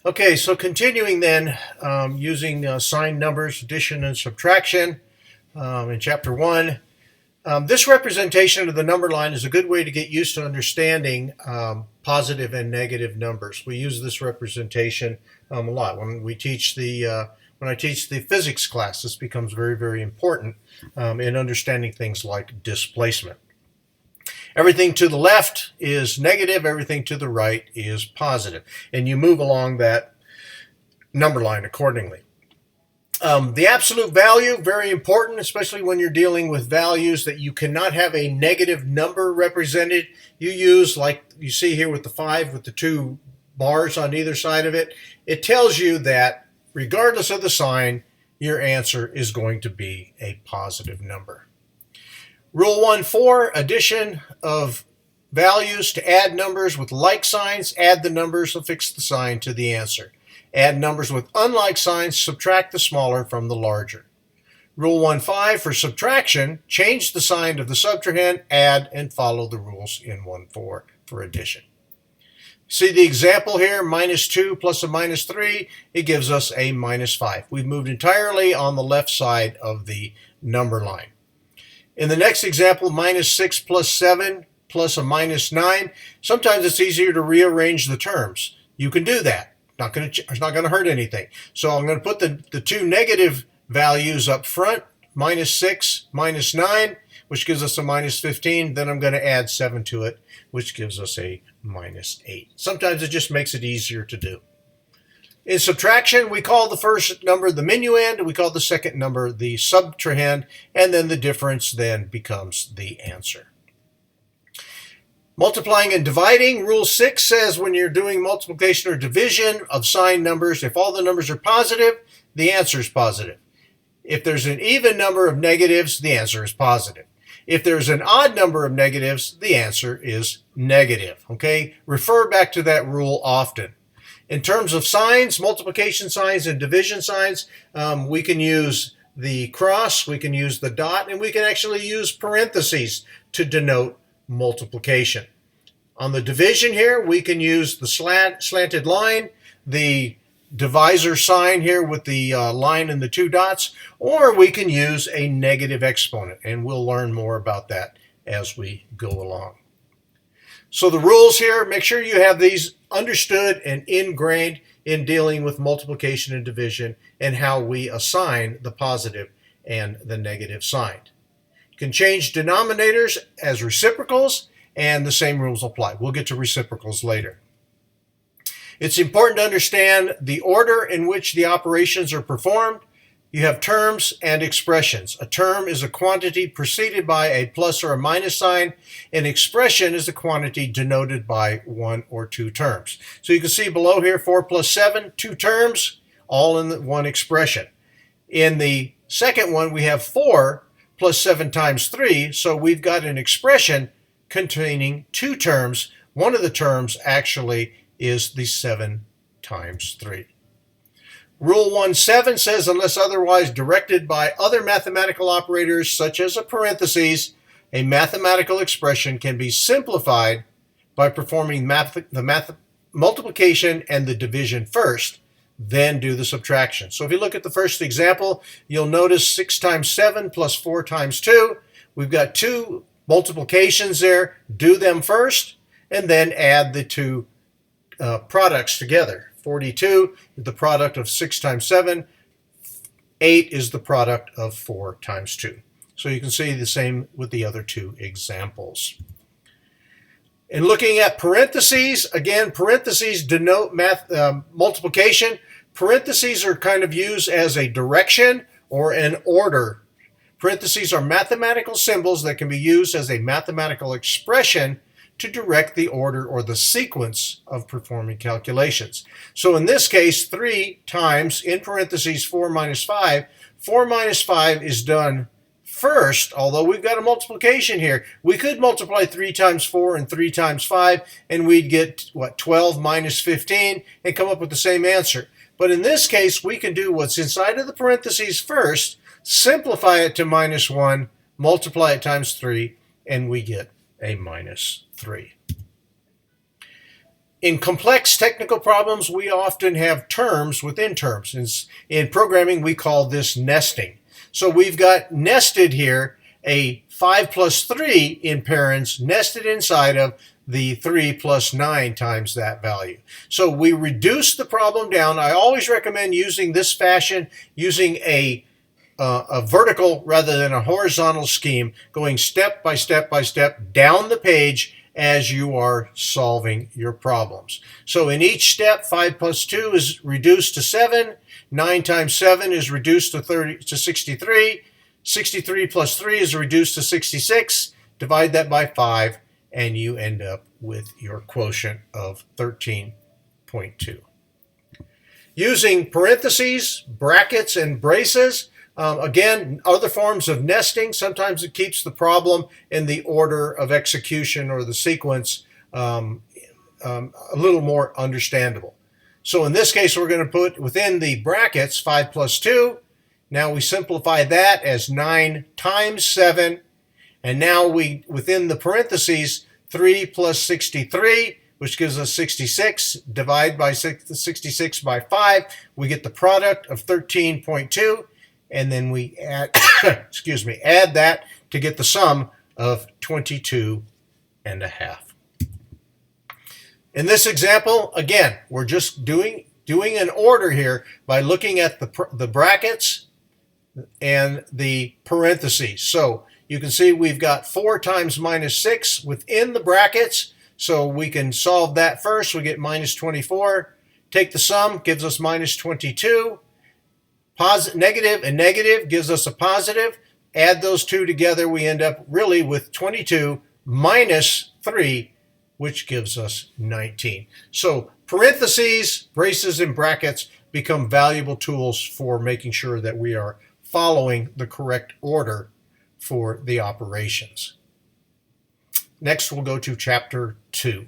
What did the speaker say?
Okay, so continuing then, using signed numbers, addition and subtraction in Chapter 1. This representation of the number line is a good way to get used to understanding positive and negative numbers. We use this representation a lot. When I teach the physics class, this becomes very, very important in understanding things like displacement. Everything to the left is negative, everything to the right is positive, and you move along that number line accordingly. The absolute value, very important, especially when you're dealing with values that you cannot have a negative number represented. You use, like you see here with the 5 with the 2 bars on either side of it. It tells you that regardless of the sign, your answer is going to be a positive number. Rule 1.4, addition of values to add numbers with like signs, add the numbers, affix the sign to the answer. Add numbers with unlike signs, subtract the smaller from the larger. Rule 1.5, for subtraction, change the sign of the subtrahend, add, and follow the rules in 1.4 for addition. See the example here, -2 plus a -3, it gives us a -5. We've moved entirely on the left side of the number line. In the next example, -6 plus 7 plus a -9, sometimes it's easier to rearrange the terms. You can do that. It's not going to hurt anything. So I'm going to put the 2 negative values up front, -6, -9, which gives us a -15. Then I'm going to add 7 to it, which gives us a -8. Sometimes it just makes it easier to do. In subtraction, we call the first number the minuend, we call the second number the subtrahend, and then the difference then becomes the answer. Multiplying and dividing, Rule 6 says when you're doing multiplication or division of signed numbers, if all the numbers are positive, the answer is positive. If there's an even number of negatives, the answer is positive. If there's an odd number of negatives, the answer is negative. Okay? Refer back to that rule often. In terms of signs, multiplication signs and division signs, we can use the cross, we can use the dot, and we can actually use parentheses to denote multiplication. On the division here, we can use the slanted line, the divisor sign here with the line and the 2 dots, or we can use a negative exponent, and we'll learn more about that as we go along. So the rules here, make sure you have these understood and ingrained in dealing with multiplication and division and how we assign the positive and the negative sign. You can change denominators as reciprocals, and the same rules apply. We'll get to reciprocals later. It's important to understand the order in which the operations are performed. You have terms and expressions. A term is a quantity preceded by a plus or a minus sign. An expression is a quantity denoted by 1 or 2 terms. So you can see below here, 4 plus 7, 2 terms, all in one expression. In the second one, we have 4 plus 7 times 3, so we've got an expression containing 2 terms. One of the terms actually is the 7 times 3. Rule 1.7 says, unless otherwise directed by other mathematical operators, such as a parenthesis, a mathematical expression can be simplified by performing the multiplication and the division first, then do the subtraction. So if you look at the first example, you'll notice 6 times 7 plus 4 times 2. We've got 2 multiplications there. Do them first, and then add the 2 products together. 42 is the product of 6 times 7. 8 is the product of 4 times 2. So you can see the same with the other 2 examples. In looking at parentheses, again, parentheses denote multiplication. Parentheses are kind of used as a direction or an order. Parentheses are mathematical symbols that can be used as a mathematical expression to direct the order or the sequence of performing calculations. So in this case, 3 times, in parentheses, 4 minus 5. 4 minus 5 is done first, although we've got a multiplication here. We could multiply 3 times 4 and 3 times 5, and we'd get, 12 minus 15, and come up with the same answer. But in this case, we can do what's inside of the parentheses first, simplify it to -1, multiply it times 3, and we get a -3. In complex technical problems, we often have terms within terms. In programming, we call this nesting. So we've got nested here a 5 plus 3 in parens nested inside of the 3 plus 9 times that value. So we reduce the problem down. I always recommend using this fashion, using a vertical rather than a horizontal scheme, going step by step by step down the page as you are solving your problems. So in each step, 5 plus 2 is reduced to 7, 9 times 7 is reduced to 63, 63 plus 3 is reduced to 66, divide that by 5, and you end up with your quotient of 13.2. Using parentheses, brackets, and braces, again, other forms of nesting, sometimes it keeps the problem in the order of execution or the sequence a little more understandable. So in this case, we're going to put within the brackets 5 plus 2. Now we simplify that as 9 times 7. And now we, within the parentheses, 3 plus 63, which gives us 66. Divide by 66 by 5. We get the product of 13.2. And then we add, add that to get the sum of 22 and a half. In this example, again, we're just doing an order here by looking at the brackets and the parentheses. So you can see we've got 4 times minus 6 within the brackets. So we can solve that first. We get minus 24. Take the sum, gives us minus 22. Negative and negative gives us a positive. Add those two together, we end up really with 22 minus 3, which gives us 19. So parentheses, braces, and brackets become valuable tools for making sure that we are following the correct order for the operations. Next, we'll go to Chapter 2.